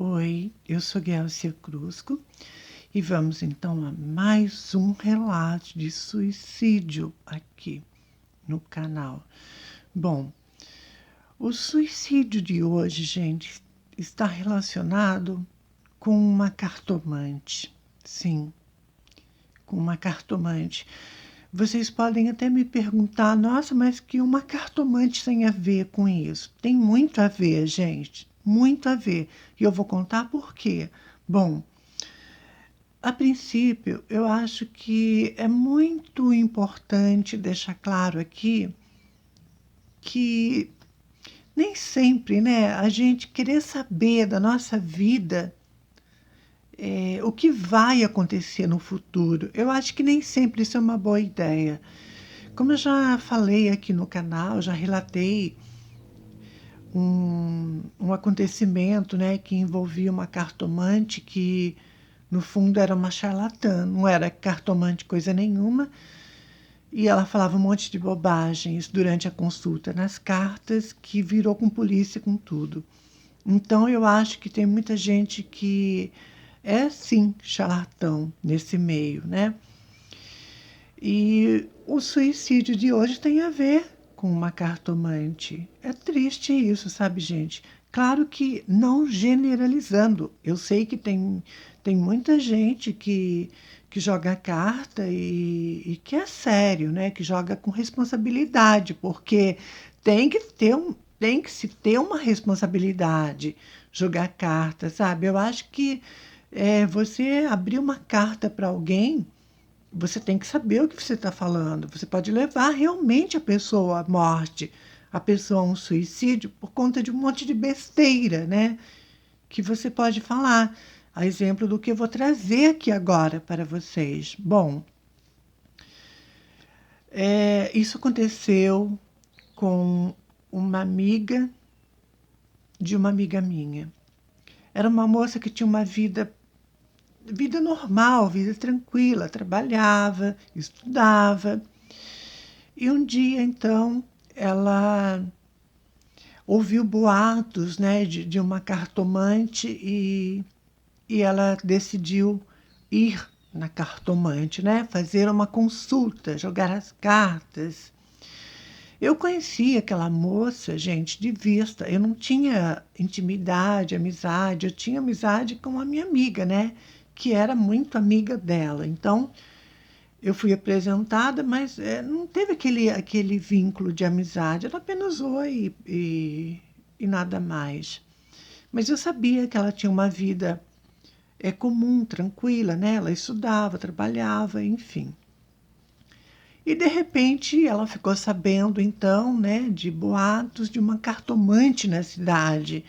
Oi, eu sou Guelcia Crusco e vamos então a mais um relato de suicídio aqui no canal. Bom, o suicídio de hoje, gente, está relacionado com uma cartomante. Sim, com uma cartomante. Vocês podem até me perguntar, nossa, mas que uma cartomante tem a ver com isso? Tem muito a ver, gente, muito a ver. E eu vou contar por quê. Bom, a princípio, eu acho que é muito importante deixar claro aqui que nem sempre, né, a gente querer saber da nossa vida, o que vai acontecer no futuro. Eu acho que nem sempre isso é uma boa ideia. Como eu já falei aqui no canal, já relatei um acontecimento, né, que envolvia uma cartomante que, no fundo, era uma charlatã, não era cartomante coisa nenhuma, e ela falava um monte de bobagens durante a consulta nas cartas, que virou com polícia com tudo. Então, eu acho que tem muita gente que é, sim, charlatão nesse meio, né? E o suicídio de hoje tem a ver com uma cartomante. É triste isso, sabe, gente? Claro que não generalizando. Eu sei que tem muita gente que joga carta e que é sério, né? Que joga com responsabilidade, porque tem que se ter uma responsabilidade jogar carta, sabe? Eu acho que você abrir uma carta para alguém, você tem que saber o que você está falando. Você pode levar realmente a pessoa à morte, a pessoa a um suicídio, por conta de um monte de besteira, né? Que você pode falar. A exemplo do que eu vou trazer aqui agora para vocês. Bom, isso aconteceu com uma amiga de uma amiga minha. Era uma moça que tinha uma vida normal, vida tranquila, trabalhava, estudava. E um dia, então, ela ouviu boatos, né, de uma cartomante e ela decidiu ir na cartomante, né, fazer uma consulta, jogar as cartas. Eu conhecia aquela moça, gente, de vista. Eu não tinha intimidade, amizade. Eu tinha amizade com a minha amiga, né, que era muito amiga dela. Então, eu fui apresentada, mas não teve aquele vínculo de amizade, era apenas oi e nada mais. Mas eu sabia que ela tinha uma vida comum, tranquila, né? Ela estudava, trabalhava, enfim. E de repente ela ficou sabendo então, né, de boatos de uma cartomante na cidade.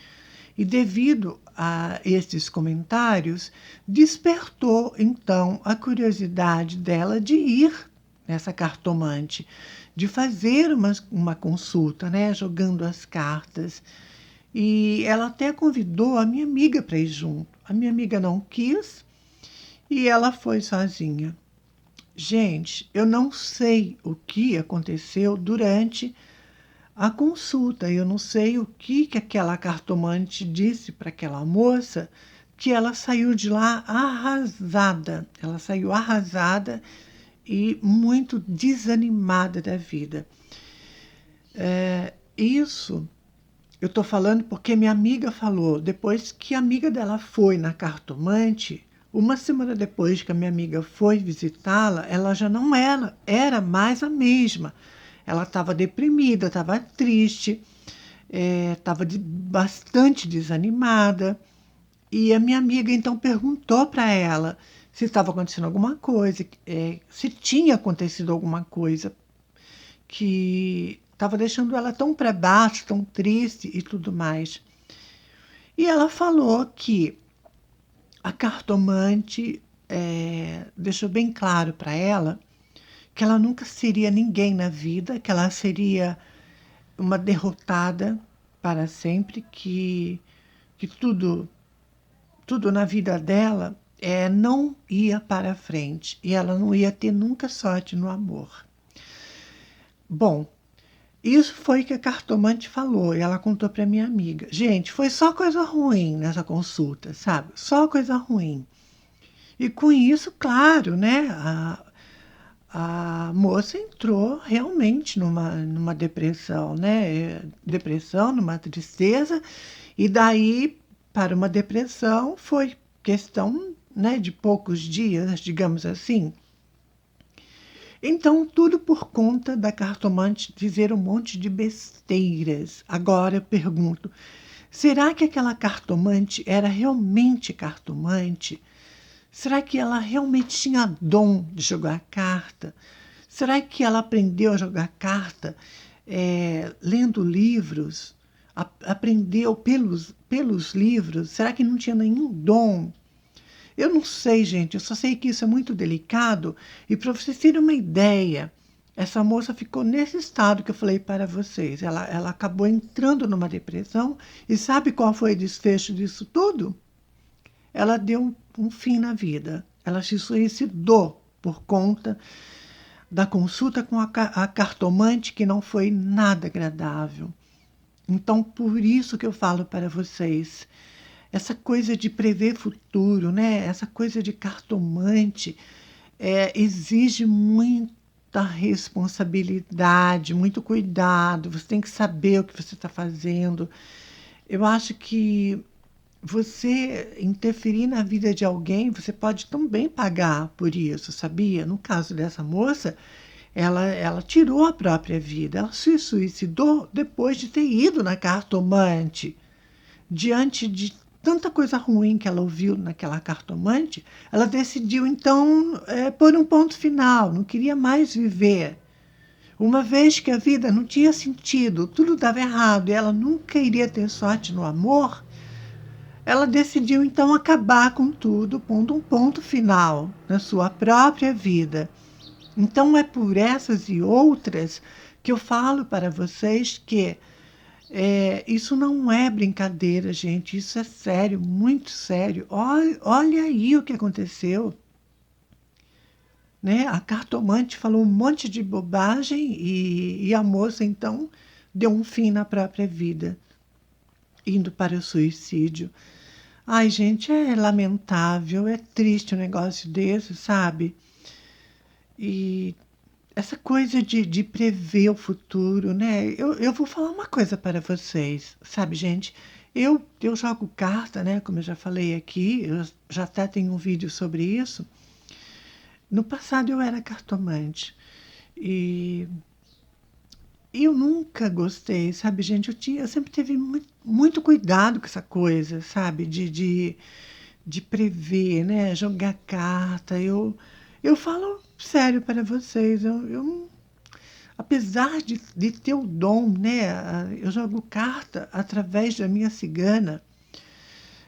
E devido a esses comentários, despertou então a curiosidade dela de ir nessa cartomante, de fazer uma consulta, né, jogando as cartas. E ela até convidou a minha amiga para ir junto. A minha amiga não quis e ela foi sozinha. Gente, eu não sei o que aconteceu durante a consulta. Eu não sei o que aquela cartomante disse para aquela moça, que ela saiu de lá arrasada. Ela saiu arrasada e muito desanimada da vida. Isso eu estou falando porque minha amiga falou. Depois que a amiga dela foi na cartomante, uma semana depois que a minha amiga foi visitá-la, ela já não era mais a mesma. Ela estava deprimida, estava triste, estava bastante desanimada. E a minha amiga então perguntou para ela se estava acontecendo alguma coisa, se tinha acontecido alguma coisa que estava deixando ela tão para baixo, tão triste e tudo mais. E ela falou que a cartomante deixou bem claro para ela que ela nunca seria ninguém na vida, que ela seria uma derrotada para sempre, que tudo na vida dela não ia para frente e ela não ia ter nunca sorte no amor. Bom, Isso foi que a cartomante falou, e ela contou para minha amiga. Gente, foi só coisa ruim nessa consulta, sabe? Só coisa ruim. E com isso, claro, né? A moça entrou realmente numa depressão, né? Depressão, numa tristeza, e daí para uma depressão foi questão, né, de poucos dias, digamos assim. Então, tudo por conta da cartomante dizer um monte de besteiras. Agora eu pergunto: será que aquela cartomante era realmente cartomante? Será que ela realmente tinha dom de jogar carta? Será que ela aprendeu a jogar carta lendo livros? Aprendeu pelos livros? Será que não tinha nenhum dom? Eu não sei, gente, eu só sei que isso é muito delicado. E para vocês terem uma ideia, essa moça ficou nesse estado que eu falei para vocês. Ela acabou entrando numa depressão. E sabe qual foi o desfecho disso tudo? Ela deu um fim na vida. Ela se suicidou por conta da consulta com a cartomante, que não foi nada agradável. Então, por isso que eu falo para vocês, essa coisa de prever futuro, né? Essa coisa de cartomante exige muita responsabilidade, muito cuidado. Você tem que saber o que você está fazendo. Eu acho que você interferir na vida de alguém, você pode também pagar por isso, sabia? No caso dessa moça, ela tirou a própria vida. Ela se suicidou depois de ter ido na cartomante. Diante de tanta coisa ruim que ela ouviu naquela cartomante, ela decidiu então pôr um ponto final, não queria mais viver. Uma vez que a vida não tinha sentido, tudo dava errado e ela nunca iria ter sorte no amor, ela decidiu então acabar com tudo, pondo um ponto final na sua própria vida. Então é por essas e outras que eu falo para vocês que isso não é brincadeira, gente. Isso é sério, muito sério. Olha aí o que aconteceu. Né? A cartomante falou um monte de bobagem e a moça, então, deu um fim na própria vida, indo para o suicídio. Ai, gente, é lamentável, é triste um negócio desse, sabe? E essa coisa de prever o futuro, né? Eu vou falar uma coisa para vocês, sabe, gente? Eu jogo carta, né? Como eu já falei aqui, eu já até tenho um vídeo sobre isso. No passado eu era cartomante e eu nunca gostei, sabe, gente? Eu sempre tive muito cuidado com essa coisa, sabe? De prever, né? Jogar carta. Eu falo sério para vocês, apesar de ter o dom, né? Eu jogo carta através da minha cigana,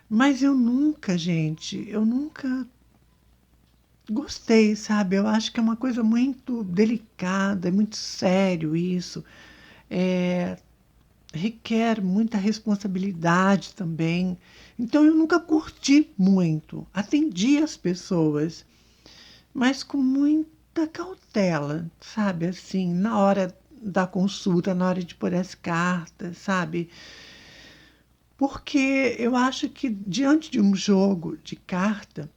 mas eu nunca, gente, eu nunca gostei, sabe? Eu acho que é uma coisa muito delicada, é muito sério isso. É, requer muita responsabilidade também. Então eu nunca curti muito. Atendi as pessoas, mas com muita cautela, sabe? Assim, na hora da consulta, na hora de pôr as cartas, sabe? Porque eu acho que diante de um jogo de carta,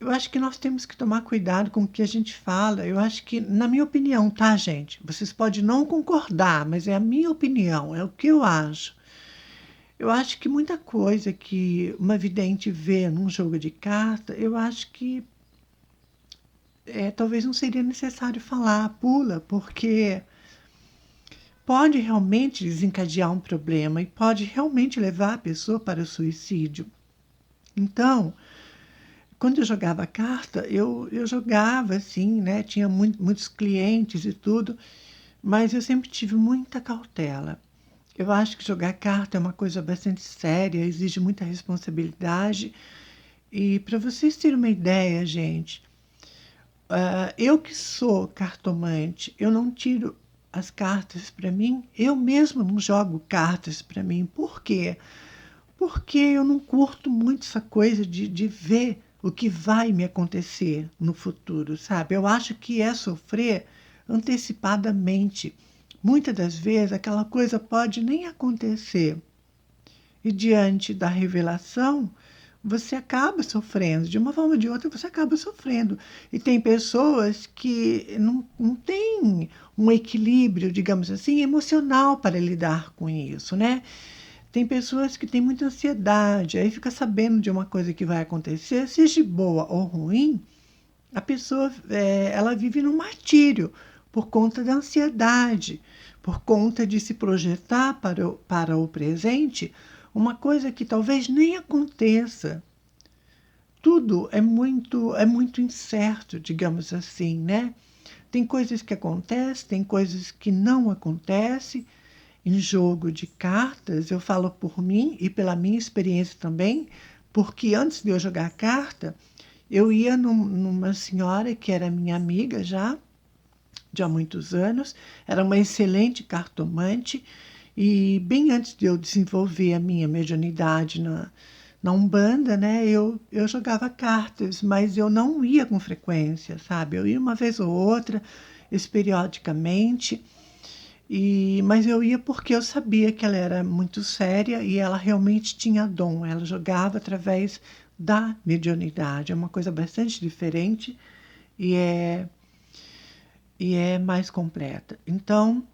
eu acho que nós temos que tomar cuidado com o que a gente fala. Eu acho que, na minha opinião, tá, gente? Vocês podem não concordar, mas é a minha opinião, é o que eu acho. Eu acho que muita coisa que uma vidente vê num jogo de carta, eu acho que talvez não seria necessário falar, pula, porque pode realmente desencadear um problema e pode realmente levar a pessoa para o suicídio. Então, quando eu jogava carta, eu jogava assim, né? Tinha muitos clientes e tudo, mas eu sempre tive muita cautela. Eu acho que jogar carta é uma coisa bastante séria, exige muita responsabilidade. E para vocês terem uma ideia, gente, eu que sou cartomante, eu não tiro as cartas para mim, eu mesma não jogo cartas para mim. Por quê? Porque eu não curto muito essa coisa de ver o que vai me acontecer no futuro, sabe? Eu acho que é sofrer antecipadamente, muitas das vezes aquela coisa pode nem acontecer. E diante da revelação, você acaba sofrendo. De uma forma ou de outra, você acaba sofrendo. E tem pessoas que não têm um equilíbrio, digamos assim, emocional para lidar com isso, né? Tem pessoas que têm muita ansiedade, aí fica sabendo de uma coisa que vai acontecer, seja boa ou ruim, a pessoa ela vive num martírio por conta da ansiedade, por conta de se projetar para o presente uma coisa que talvez nem aconteça. Tudo é muito incerto, digamos assim, né? Tem coisas que acontecem, tem coisas que não acontecem. Em jogo de cartas, eu falo por mim e pela minha experiência também, porque antes de eu jogar carta, eu ia numa senhora que era minha amiga já, de há muitos anos, era uma excelente cartomante, e bem antes de eu desenvolver a minha mediunidade na Umbanda, né, eu jogava cartas, mas eu não ia com frequência, sabe? Eu ia uma vez ou outra, periodicamente, mas eu ia porque eu sabia que ela era muito séria e ela realmente tinha dom. Ela jogava através da mediunidade. É uma coisa bastante diferente e é mais completa. Então,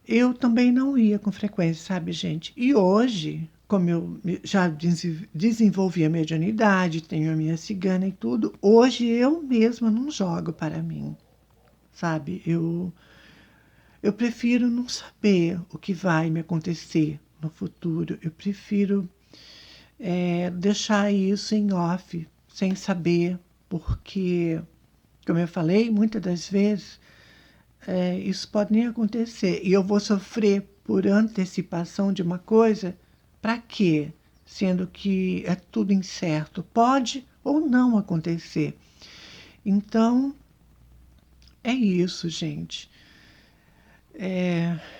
eu também não ia com frequência, sabe, gente? E hoje, como eu já desenvolvi a mediunidade, tenho a minha cigana e tudo, hoje eu mesma não jogo para mim, sabe? Eu prefiro não saber o que vai me acontecer no futuro. Eu prefiro deixar isso em off, sem saber, porque, como eu falei, muitas das vezes isso pode nem acontecer. E eu vou sofrer por antecipação de uma coisa, para quê? Sendo que é tudo incerto. Pode ou não acontecer. Então, é isso, gente.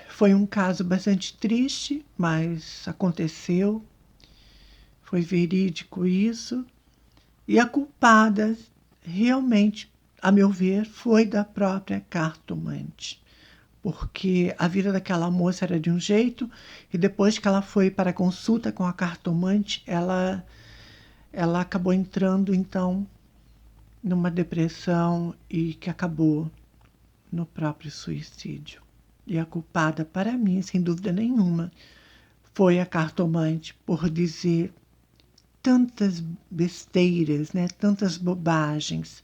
Foi um caso bastante triste, mas aconteceu, foi verídico isso, e a culpada realmente, a meu ver, foi da própria cartomante, porque a vida daquela moça era de um jeito, e depois que ela foi para a consulta com a cartomante, ela acabou entrando, então, numa depressão e que acabou no próprio suicídio. E a culpada, para mim, sem dúvida nenhuma, foi a cartomante por dizer tantas besteiras, né? Tantas bobagens,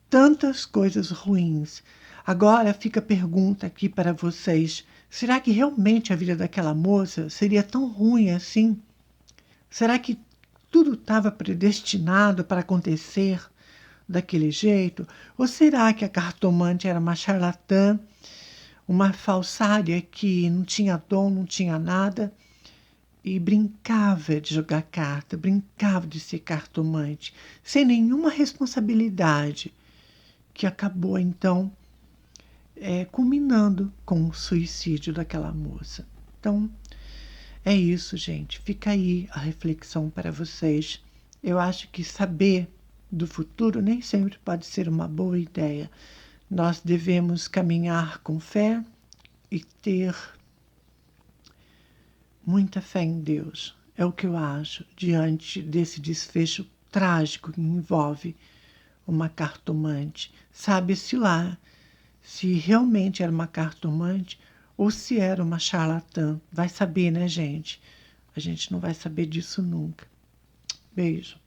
tantas coisas ruins. Agora fica a pergunta aqui para vocês: será que realmente a vida daquela moça seria tão ruim assim? Será que tudo estava predestinado para acontecer daquele jeito? Ou será que a cartomante era uma charlatã, uma falsária que não tinha dom, não tinha nada e brincava de jogar carta, brincava de ser cartomante, sem nenhuma responsabilidade, que acabou então culminando com o suicídio daquela moça. Então, é isso, gente. Fica aí a reflexão para vocês. Eu acho que saber do futuro nem sempre pode ser uma boa ideia. Nós devemos caminhar com fé e ter muita fé em Deus. É o que eu acho diante desse desfecho trágico que envolve uma cartomante. Sabe-se lá se realmente era uma cartomante ou se era uma charlatã. Vai saber, né, gente? A gente não vai saber disso nunca. Beijo.